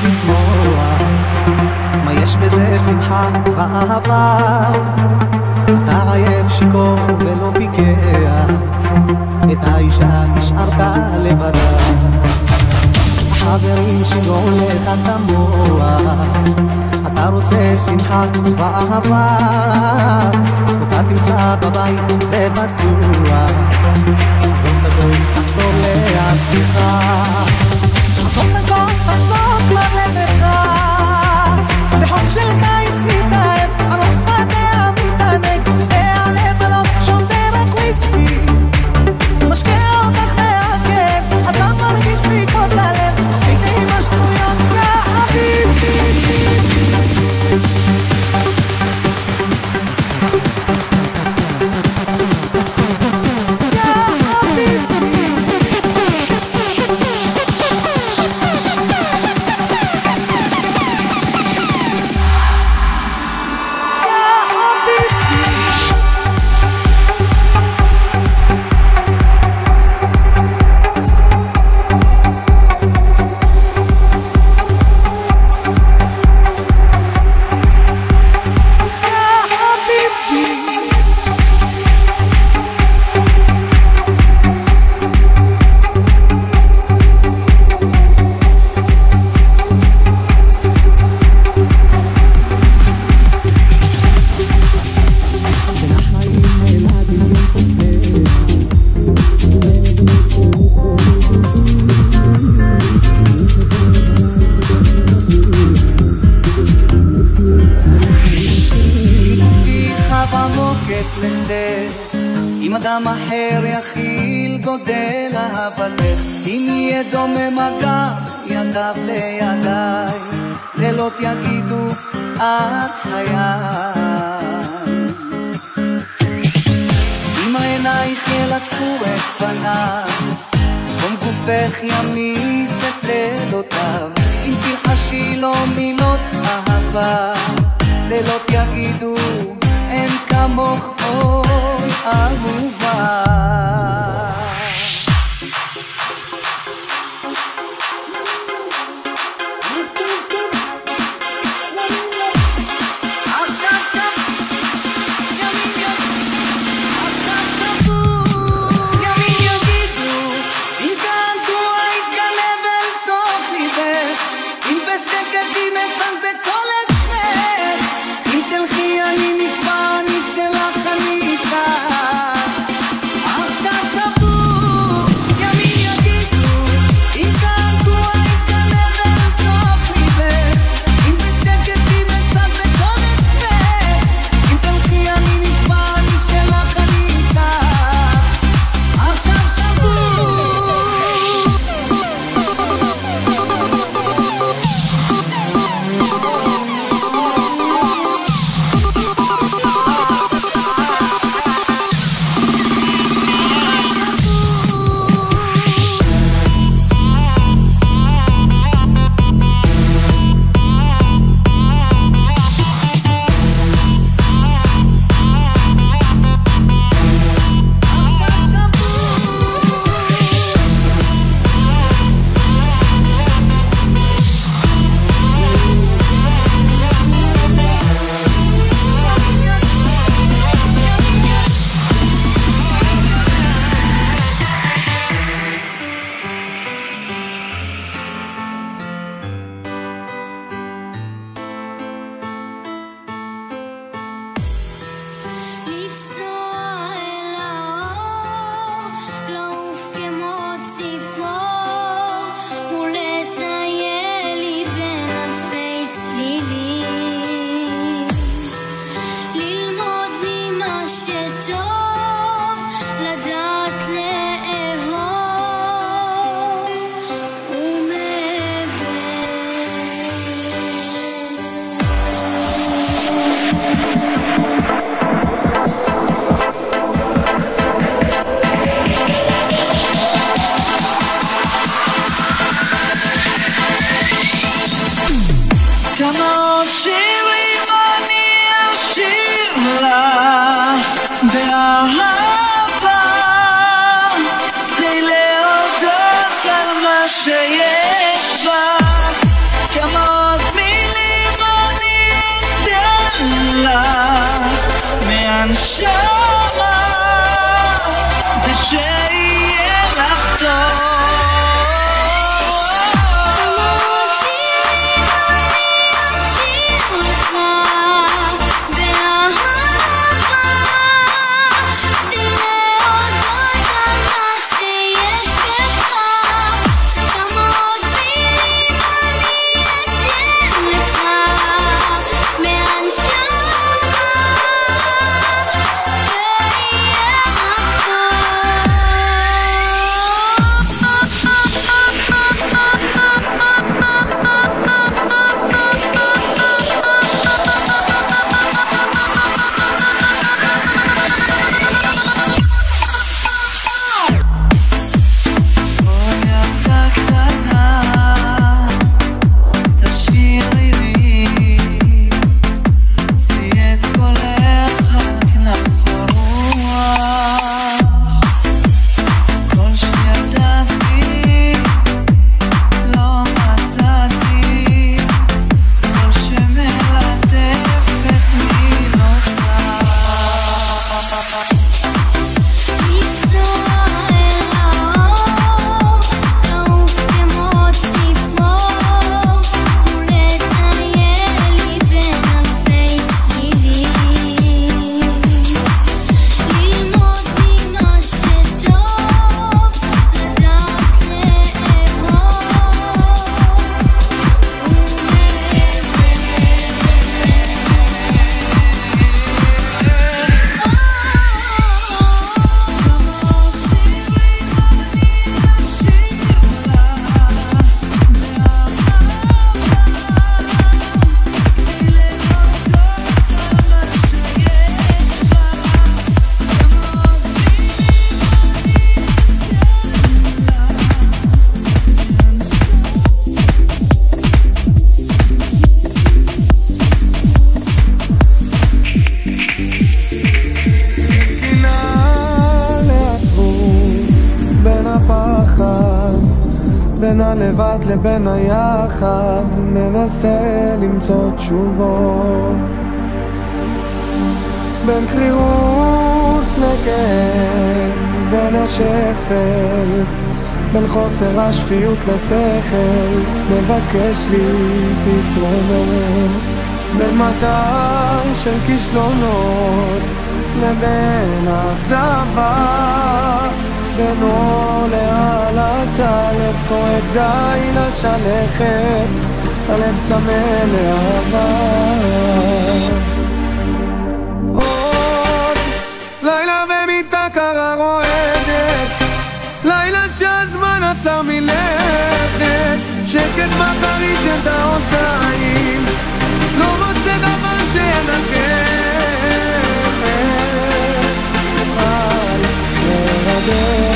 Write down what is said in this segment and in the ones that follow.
לשמוח, מה יש בזה שמחה ואהבה? אתה עייף שיכור ולא פיקח, את האישה השארת לבדה. חברים שיגעו לך את המוח, אתה רוצה שמחה ואהבה, אותה תמצא בבית זה בטוח. עזוב את הכוס, תחזור לעצמך, עזוב את הכוס, תחזור כבר לביתך. בחום של קיץ מתאהב, הראש שפתיה מתענג, והלב הלוך שותה רק וויסקי, משקע אותך מהכאב, אתה מרגיש ביקות ללב, מספיק עם השטויות יא חביבי. אם אדם אחר יכיל גודל אהבתך, אם יהיה דומה מגע ידיו לידיי, לילות יגידו את חיי. אם עינייך ילטפו את פניו, קום גופך ימיס את לילותיו, אם תלחשי לו מילות אהבה, לילות יגידו אין כמוך אוי אהובה. שיש בה כמה בין הלבד לבין היחד מנסה למצוא תשובות, בין קרירות לכאב, בין השפל, בין חוסר השפיות לשכל, מבקש לי פתרונות, בין מדע של כישלונות לבין אכזבה, בין עולה על הלב צועק די לשלכת, הלב צמא לאהבה. עוד לילה במיטה קרה רועדת, לילה שהזמן עצר מלכת, שקט מחריש את האוזניים, לא מוצא דבר שינחם, אוכל לרדף.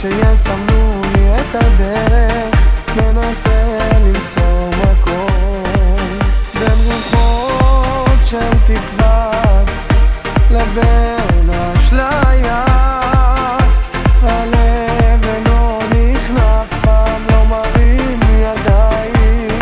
שיסמנו לי את הדרך, מנסה למצוא מקום בין רוחות של תקווה לבין אשליה, הלב אינו נכנע, אף פעם לא מרים ידיים,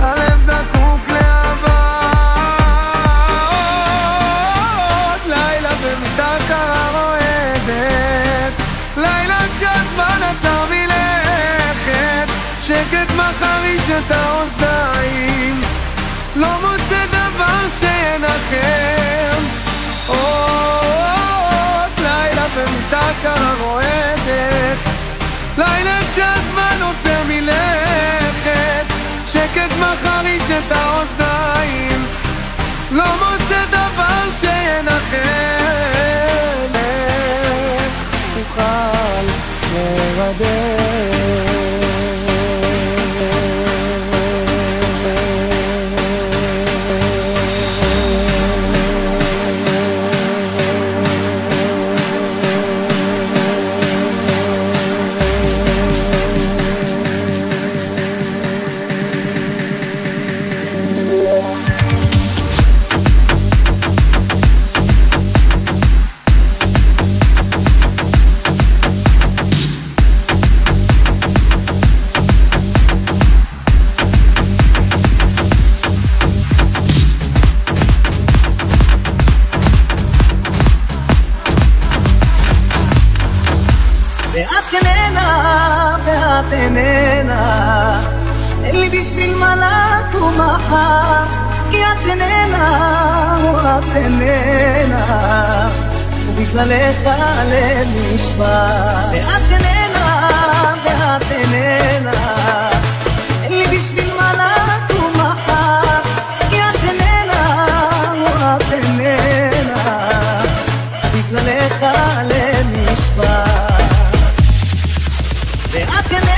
הלב זקוק לאהבה. עוד לילה במיטה קרה רועדת, לילה שהזמן עצר מלכת, שקט מחריש את האוזניים, לא מוצא דבר שינחם. עוד לילה במיטה קרה רועדת, לילה שהזמן עוצר מלכת, שקט מחריש את האוזניים, לא מוצא דבר שינחם, אוכל לרדף. ואת איננה, אין לי בשביל מה לקום מחר, כי את איננה, את איננה, ובגללך הלב נשבר. ואת איננה, ואת איננה, אין לי בשביל מה לקום מחר, כי את איננה, את איננה, ובגללך הלב נשבר. ואת איננה,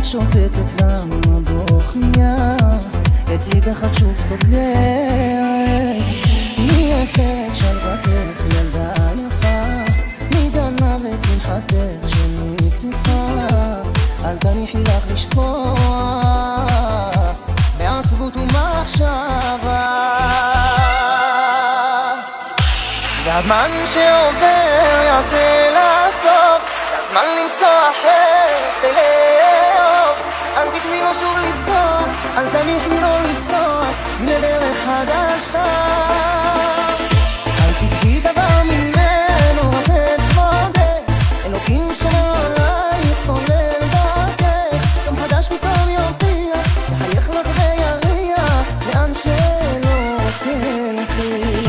את שותקת למה בוכניה את ליבך את שוב סוגרת מי הפרת שלוותך ילדה יפה מדנה וצמחתך שנתנפה אל תניחי לך לשפוע בעצבות ומחשבה והזמן שעובר יעשה לך טוב שהזמן למצוא אחרת כדי לאהוב אל תתני לו שוב לבכות אל תניחי לו לפצוע צאי לדרך חדשה אל תקחי דבר ממנו רק תתמודד אלוקים שומר עלייך סולל דרכך יום חדש פתאום יופיע יחייך לך ויריע לאן שלא תלכי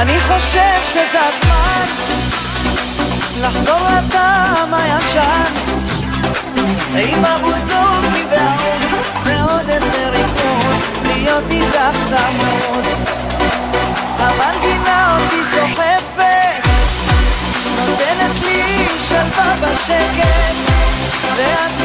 אני חושב שזה הזמן לחזור לטעם הישן עם הבוזוקי והעוד ועוד איזה ריקוד להיות איתך צמוד המנגינה אותי סוחפת נותנת לי שלווה בשקט ואת